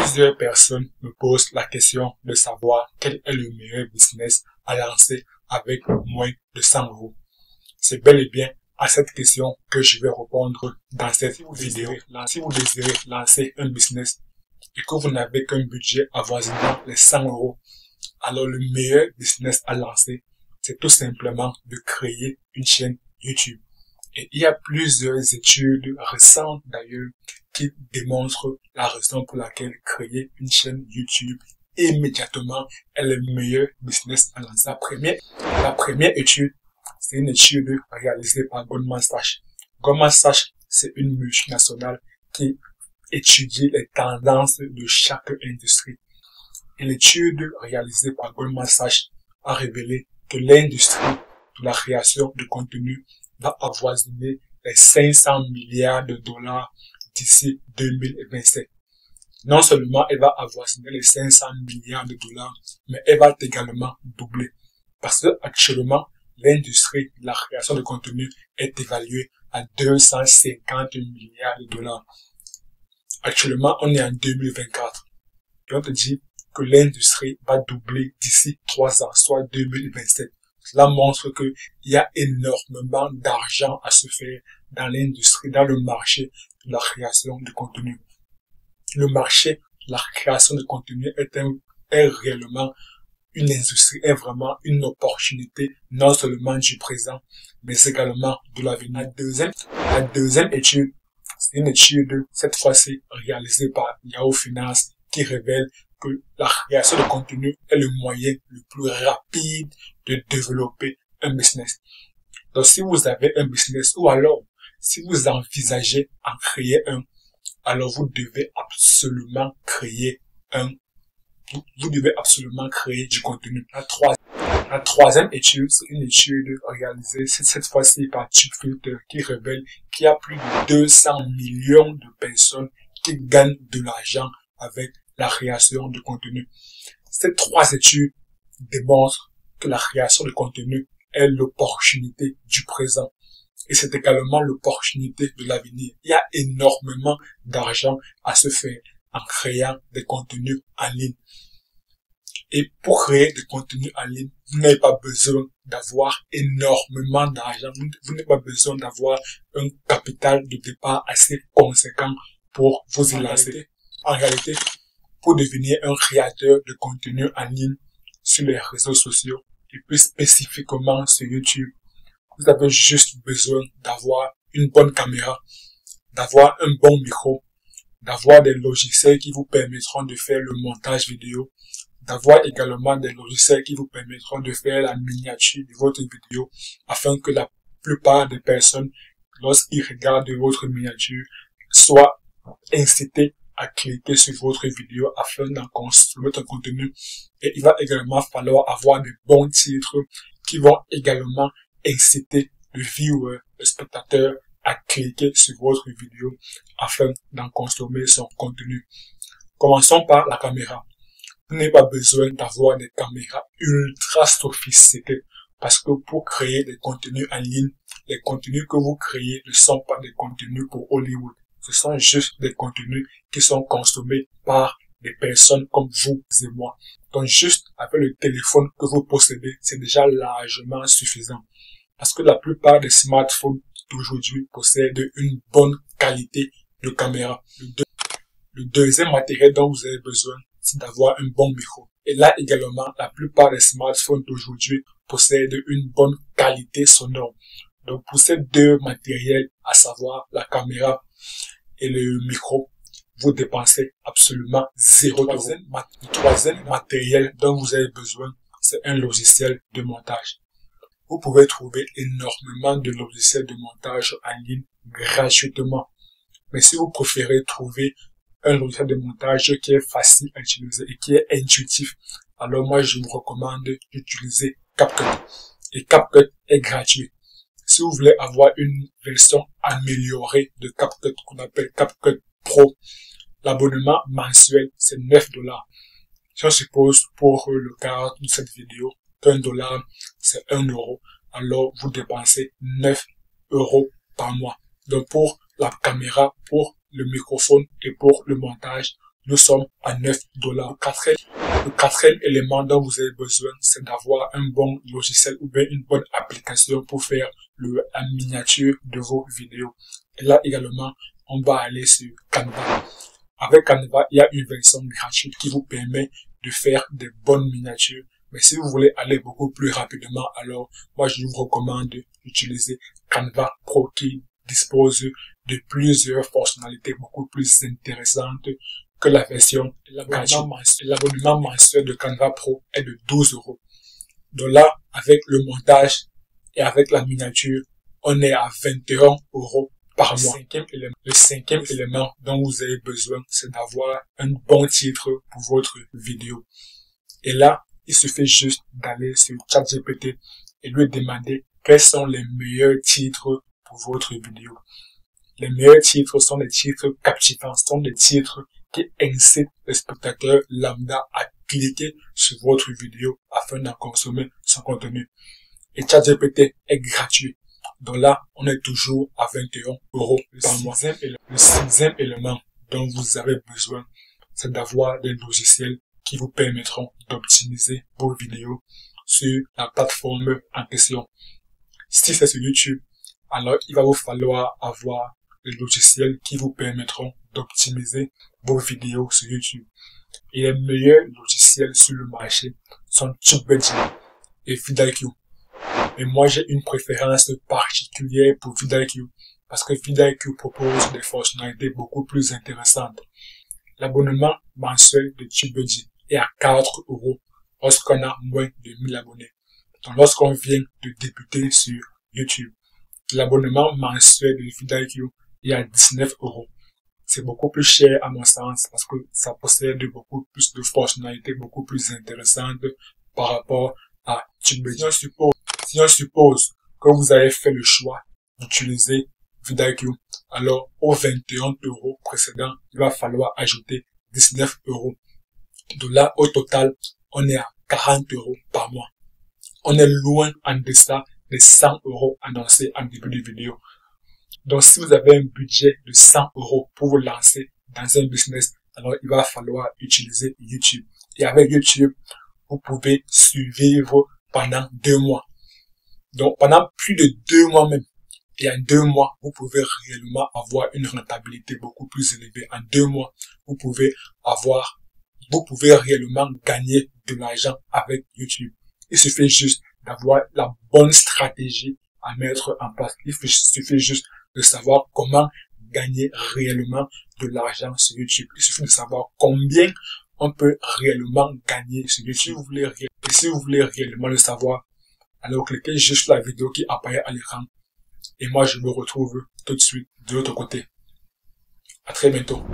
Plusieurs personnes me posent la question de savoir quel est le meilleur business à lancer avec moins de 100 euros. C'est bel et bien à cette question que je vais répondre dans cette vidéo. Si vous désirez lancer un business et que vous n'avez qu'un budget avoisinant les 100 euros, alors le meilleur business à lancer, c'est tout simplement de créer une chaîne YouTube. Et il y a plusieurs études récentes d'ailleurs qui démontrent la raison pour laquelle créer une chaîne YouTube immédiatement est le meilleur business à lancer. La première étude, c'est une étude réalisée par Goldman Sachs. Goldman Sachs, c'est une multinationale qui étudie les tendances de chaque industrie. Et l'étude réalisée par Goldman Sachs a révélé que l'industrie de la création de contenu va avoisiner les 500 milliards de dollars d'ici 2027. Non seulement elle va avoisiner les 500 milliards de dollars, mais elle va également doubler. Parce que actuellement, l'industrie de la création de contenu est évaluée à 250 milliards de dollars. Actuellement, on est en 2024. Et on te dit que l'industrie va doubler d'ici 3 ans, soit 2027. Cela montre qu'il y a énormément d'argent à se faire dans l'industrie, dans le marché de la création de contenu. Le marché de la création de contenu est réellement une industrie, est vraiment une opportunité, non seulement du présent, mais également de l'avenir. La deuxième étude, c'est une étude, cette fois-ci, réalisée par Yahoo Finance, qui révèle que la création de contenu est le moyen le plus rapide de développer un business. Donc, si vous avez un business, ou alors, si vous envisagez en créer un, alors vous devez absolument créer du contenu. La troisième étude, c'est une étude réalisée cette fois-ci par TubeFilter qui révèle qu'il y a plus de 200 millions de personnes qui gagnent de l'argent avec la création de contenu. Ces 3 études démontrent que la création de contenu est l'opportunité du présent. Et c'est également l'opportunité de l'avenir. Il y a énormément d'argent à se faire en créant des contenus en ligne. Et pour créer des contenus en ligne, vous n'avez pas besoin d'avoir énormément d'argent. Vous n'avez pas besoin d'avoir un capital de départ assez conséquent pour vous y lancer. En réalité, pour devenir un créateur de contenu en ligne sur les réseaux sociaux et plus spécifiquement sur YouTube, vous avez juste besoin d'avoir une bonne caméra, d'avoir un bon micro, d'avoir des logiciels qui vous permettront de faire le montage vidéo, d'avoir également des logiciels qui vous permettront de faire la miniature de votre vidéo afin que la plupart des personnes, lorsqu'ils regardent votre miniature, soient incités à cliquer sur votre vidéo afin d'en construire un contenu. Et il va également falloir avoir de bons titres qui vont également inciter le viewer, le spectateur, à cliquer sur votre vidéo afin d'en consommer son contenu. Commençons par la caméra. Vous n'avez pas besoin d'avoir des caméras ultra sophistiquées parce que pour créer des contenus en ligne, les contenus que vous créez ne sont pas des contenus pour Hollywood. Ce sont juste des contenus qui sont consommés par des personnes comme vous et moi. Donc juste avec le téléphone que vous possédez, c'est déjà largement suffisant. Parce que la plupart des smartphones d'aujourd'hui possèdent une bonne qualité de caméra. Le deuxième matériel dont vous avez besoin, c'est d'avoir un bon micro. Et là également, la plupart des smartphones d'aujourd'hui possèdent une bonne qualité sonore. Donc pour ces 2 matériels, à savoir la caméra et le micro, vous dépensez absolument 0 euros. Le troisième matériel dont vous avez besoin, c'est un logiciel de montage. Vous pouvez trouver énormément de logiciels de montage en ligne gratuitement. Mais si vous préférez trouver un logiciel de montage qui est facile à utiliser et qui est intuitif, alors moi je vous recommande d'utiliser CapCut. Et CapCut est gratuit. Si vous voulez avoir une version améliorée de CapCut qu'on appelle CapCut Pro, l'abonnement mensuel c'est 9 dollars. Si on suppose pour le cas de cette vidéo qu'un dollar c'est 1 euro, alors vous dépensez 9 euros par mois. Donc pour la caméra, pour le microphone et pour le montage, nous sommes à 9 $. Le quatrième élément dont vous avez besoin, c'est d'avoir un bon logiciel ou bien une bonne application pour faire la miniature de vos vidéos. Et là également, on va aller sur Canva. Avec Canva, il y a une version gratuite qui vous permet de faire des bonnes miniatures. Mais si vous voulez aller beaucoup plus rapidement, alors moi je vous recommande d'utiliser Canva Pro qui dispose de plusieurs fonctionnalités beaucoup plus intéressantes que la version gratuite. L'abonnement mensuel de Canva Pro est de 12 €. Donc là, avec le montage et avec la miniature, on est à 21 € par mois. Le cinquième élément dont vous avez besoin, c'est d'avoir un bon titre pour votre vidéo. Et là, il suffit juste d'aller sur ChatGPT et lui demander quels sont les meilleurs titres pour votre vidéo. Les meilleurs titres sont des titres captivants, sont des titres qui incitent le spectateur lambda à cliquer sur votre vidéo afin d'en consommer son contenu. Et ChatGPT est gratuit. Donc là, on est toujours à 21 € par mois. Le sixième élément dont vous avez besoin, c'est d'avoir des logiciels qui vous permettront d'optimiser vos vidéos sur la plateforme en question. Si c'est sur YouTube, alors il va vous falloir avoir des logiciels qui vous permettront d'optimiser vos vidéos sur YouTube. Et les meilleurs logiciels sur le marché sont TubeBuddy et vidIQ. Et moi, j'ai une préférence particulière pour vidIQ parce que vidIQ propose des fonctionnalités beaucoup plus intéressantes. L'abonnement mensuel de TubeBuddy est à 4 € lorsqu'on a moins de 1000 abonnés. Donc, lorsqu'on vient de débuter sur YouTube, l'abonnement mensuel de vidIQ est à 19 €. C'est beaucoup plus cher à mon sens parce que ça possède beaucoup plus de fonctionnalités beaucoup plus intéressantes par rapport à TubeBuddy. Si on suppose que vous avez fait le choix d'utiliser vidIQ, alors aux 21 € précédents, il va falloir ajouter 19 €. De là, au total, on est à 40 € par mois. On est loin en deçà des 100 € annoncés en début de vidéo. Donc, si vous avez un budget de 100 € pour vous lancer dans un business, alors il va falloir utiliser YouTube. Et avec YouTube, vous pouvez survivre pendant 2 mois. Donc, pendant plus de 2 mois même. Et en 2 mois, vous pouvez réellement avoir une rentabilité beaucoup plus élevée. En 2 mois, vous pouvez réellement gagner de l'argent avec YouTube. Il suffit juste d'avoir la bonne stratégie à mettre en place. Il suffit juste de savoir comment gagner réellement de l'argent sur YouTube. Il suffit de savoir combien on peut réellement gagner sur YouTube. Si vous voulez réellement le savoir, alors cliquez juste sur la vidéo qui apparaît à l'écran. Et moi, je me retrouve tout de suite de l'autre côté. À très bientôt.